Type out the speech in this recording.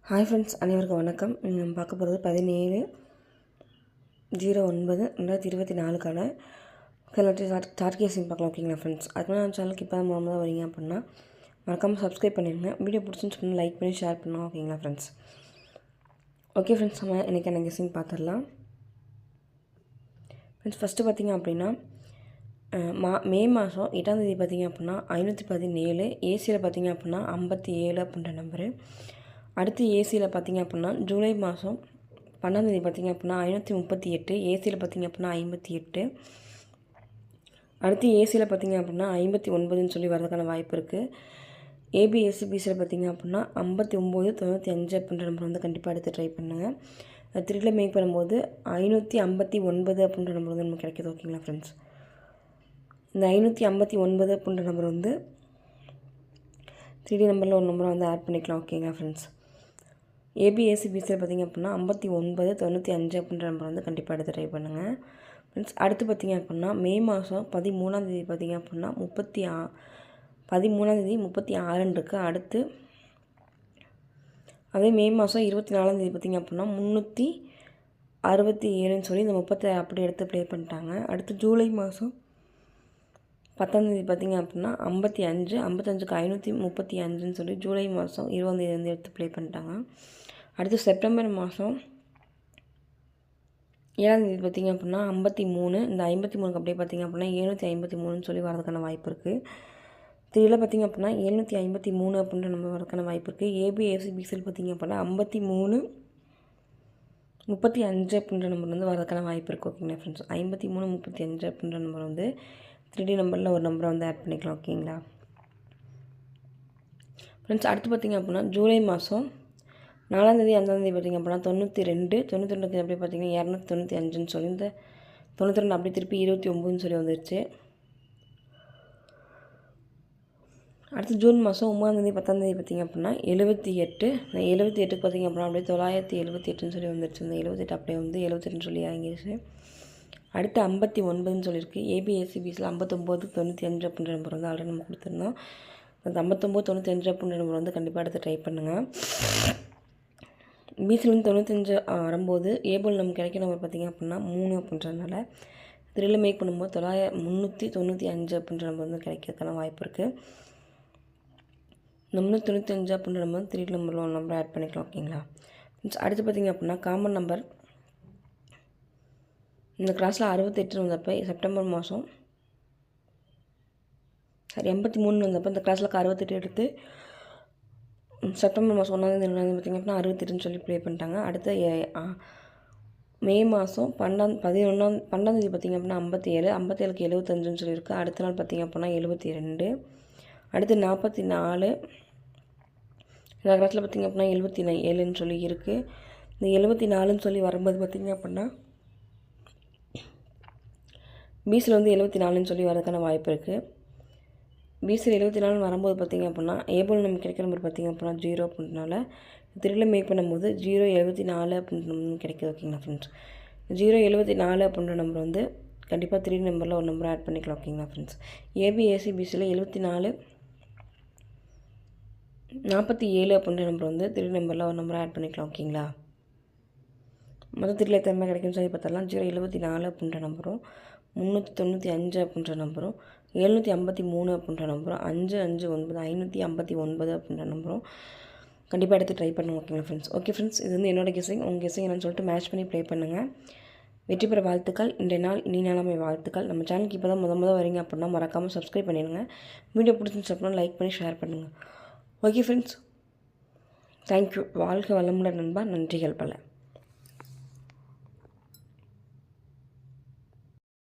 Hi friends, அனைவருக்கும் வணக்கம். நம்ம பார்க்க போகிறது 17/09/2024க்கான ஸ்டார்ட் கேஸிங் பார்க்கலாம். ஓகேங்களா ஃப்ரெண்ட்ஸ்? அதுக்கு நம்ம சேனலுக்கு இப்போ தான் முதல்ல வரீங்க அப்படின்னா மறக்காமல் சப்ஸ்கிரைப் பண்ணிடுங்க. வீடியோ பிடிச்சின்னு சொல்லி லைக் பண்ணி ஷேர் பண்ணுவோம். ஓகேங்களா ஃப்ரெண்ட்ஸ்? ஓகே ஃப்ரெண்ட்ஸ், நம்ம இன்றைக்கான கெஸிங் பார்த்துடலாம். ஃப்ரெண்ட்ஸ், ஃபஸ்ட்டு பார்த்திங்க அப்படின்னா மே மாதம் 8ஆம் தேதி பார்த்திங்க அப்படின்னா 517, ஏசியில் பார்த்திங்க அப்படின்னா 57 அப்படின்ற நம்பரு. அடுத்து ஏசியில் பார்த்திங்க அப்படின்னா ஜூலை மாதம் 12ஆம் தேதி பார்த்திங்க அப்படின்னா 538, ஏசியில் பார்த்திங்க அப்படின்னா 58. அடுத்து ஏசியில் பார்த்திங்க அப்படின்னா 59ன்னு சொல்லி வரதுக்கான வாய்ப்பு இருக்குது. ஏபிஎஸ்சிபிசியில் பார்த்திங்க அப்படின்னா 5995 அப்படின்ற நம்பர் வந்து கண்டிப்பாக எடுத்து ட்ரை பண்ணுங்கள். 3ல மேக் பண்ணும்போது 559 அப்படின்ற நம்பர் வந்து நமக்கு கிடைக்கிது. ஓகேங்களா ஃப்ரெண்ட்ஸ்? இந்த 559 அப்படின்ற நம்பர் வந்து 3D நம்பரில் ஒரு நம்பரை வந்து ஆட் பண்ணிக்கலாம். ஓகேங்களா ஃப்ரெண்ட்ஸ்? ஏபிஎஸ்சிபிசியில் பார்த்திங்க அப்படின்னா 5995 அப்படின்ற நம்பர் வந்து கண்டிப்பாக எடுத்து ட்ரை பண்ணுங்கள் ஃப்ரெண்ட்ஸ். அடுத்து பார்த்திங்க அப்படின்னா மே மாதம் 13ஆம் தேதி பார்த்திங்க அப்படின்னா 13ஆம் தேதி 36 இருக்குது. அடுத்து அதே மே மாதம் 24ஆம் தேதி பார்த்திங்க அப்படின்னா 367ன்னு சொல்லி இந்த 36 அப்படி எடுத்து ப்ளே பண்ணிட்டாங்க. அடுத்து ஜூலை மாதம் 10ஆம் தேதி பார்த்திங்க அப்படின்னா 55, 55க்கு 535ன்னு சொல்லி ஜூலை மாதம் 20ஆம் தேதி வந்து எடுத்து ப்ளே பண்ணிட்டாங்க. அடுத்து செப்டம்பர் மாதம் 7ஆம் தேதி பார்த்திங்க அப்படின்னா 53, இந்த 53க்கு அப்படியே பார்த்திங்க அப்படின்னா 753ன்னு சொல்லி வரதுக்கான வாய்ப்பு இருக்குது. 3ல பார்த்திங்க அப்படின்னா 753 அப்படின்ற நம்ம வரதுக்கான வாய்ப்பு இருக்குது. ஏபிஎஸ்சிபிசியில் பார்த்திங்க அப்படின்னா 53 35 அப்படின்ற நம்பர் வந்து வரதுக்கான வாய்ப்பு இருக்குது. ஓகேங்களா ஃப்ரெண்ட்ஸ்? 53 35 அப்படின்ற நம்பர் வந்து 3D நம்பரில் ஒரு நம்பரை வந்து ஆட் பண்ணிக்கலாம். ஓகேங்களா ஃப்ரெண்ட்ஸ்? அடுத்து பார்த்திங்க அப்படின்னா ஜூலை மாதம் 4ஆம் தேதி 5ஆம் தேதி பார்த்திங்க அப்படின்னா 92, 92க்கு அப்படியே பார்த்திங்கன்னா 295ன்னு சொல்லி இந்த 92 அப்படியே திருப்பி 29ன்னு சொல்லி வந்துருச்சு. அடுத்து ஜூன் மாதம் 9ஆம் தேதி 10ஆம் தேதி பார்த்திங்க அப்படின்னா 78, இந்த 78க்கு பார்த்திங்க அப்படின்னா அப்படியே 978ன்னு சொல்லி வந்துருச்சு. இந்த 78 அப்படியே வந்து 78ன்னு சொல்லி இறங்கிடுச்சு. அடுத்து 59ன்னு சொல்லியிருக்கு. ஏபிஎஸ்சிபிசியில் 59 95 அப்படின்ற நம்பர் வந்து ஆல்ரெடி நம்ம கொடுத்துருந்தோம். அந்த 59 95 அப்படின்ற நம்பர் வந்து கண்டிப்பாக எடுத்து ட்ரை பண்ணுங்கள். பிசிலேருந்து 95 வரும்போது ஏபிள் நமக்கு கிடைக்கிற நம்பர் பார்த்திங்க அப்படின்னா 3 அப்படின்றதுனால 3ல மேக் பண்ணும்போது 395 அப்படின்ற நம்பர் வந்து கிடைக்கிறதுக்கான வாய்ப்பு இருக்குது. 395 அப்படின்ற நம்பர் 3 நம்பரில் ஒரு நம்பர் ஆட் பண்ணிக்கலாம். ஓகேங்களா? அடுத்து பார்த்திங்க அப்படின்னா காமன் நம்பர் இந்த கிளாஸில் 68 வந்தப்போ செப்டம்பர் மாதம் 83 வந்தப்போ இந்த கிளாஸில் 68 எடுத்து செப்டம்பர் மாதம் 1ஆம் தேதி பார்த்திங்க அப்படின்னா 68ன்னு சொல்லி ப்ளே பண்ணிட்டாங்க. அடுத்து மே மாதம் 12ஆம் தேதி பார்த்திங்க அப்படின்னா 57, 57க்கு 75ன்னு சொல்லியிருக்கு. அடுத்த நாள் பார்த்திங்க அப்படின்னா 72, அடுத்து 44, இந்த கிளாஸில் பார்த்திங்க அப்படின்னா 77ன்னு சொல்லி இருக்குது. இந்த 74ன்னு சொல்லி வரும்போது பார்த்திங்க அப்படின்னா பிசியில் வந்து 74ன்னு சொல்லி வரதுக்கான வாய்ப்பு இருக்குது. பிசியில் 74 வரும்போது பார்த்திங்க அப்படின்னா ஏபிள் நமக்கு கிடைக்கிற நம்பர் பார்த்திங்க அப்படின்னா 0 அப்படின்றனால 3ல மேக் பண்ணும்போது 074 அப்படின்ற நம்பர் கிடைக்கிது. ஓகேங்களா ஃப்ரெண்ட்ஸ்? 074 அப்படின்ற நம்பர் வந்து கண்டிப்பாக 3 நம்பரில் ஒரு நம்பர் ஆட் பண்ணிக்கலாம். ஓகேங்களா ஃப்ரெண்ட்ஸ்? ஏபிஎஸ்சிபிசியில் 74 47 அப்படின்ற நம்பர் வந்து 3 நம்பரில் ஒரு நம்பர் ஆட் பண்ணிக்கலாம். ஓகேங்களா? மொத்தம் 3ல எத்தனை நம்பர் கிடைக்குன்னு சொல்லி பார்த்தரலாம். 074 அப்படின்ற நம்பரும் 395 அப்படின்ற நம்பரும் 753 அப்படின்ற நம்பரும் 559 559 அப்படின்ற நம்பரும் கண்டிப்பாக எடுத்து ட்ரை பண்ணுங்க. ஓகேங்களா ஃப்ரெண்ட்ஸ்? ஓகே ஃப்ரெண்ட்ஸ், இது வந்து என்னோட கெஸிங். உங்கள் கெஸிங் என்னன்னு சொல்லிட்டு மேட்ச் பண்ணி ப்ளே பண்ணுங்கள். வெற்றி பெற வாழ்த்துக்கள். இன்றைய நாள் இனி நாளாமை வாழ்த்துக்கள். நம்ம சேனலுக்கு இப்போ தான் முதல் வரீங்க அப்படின்னா மறக்காமல் சப்ஸ்கிரைப் பண்ணிடுங்க. வீடியோ பிடிச்சிருந்துச்சு அப்படின்னா லைக் பண்ணி ஷேர் பண்ணுங்கள். Okay friends, thank you. வாழ்க வளமுடன் நண்பா. நன்றிகள் பல.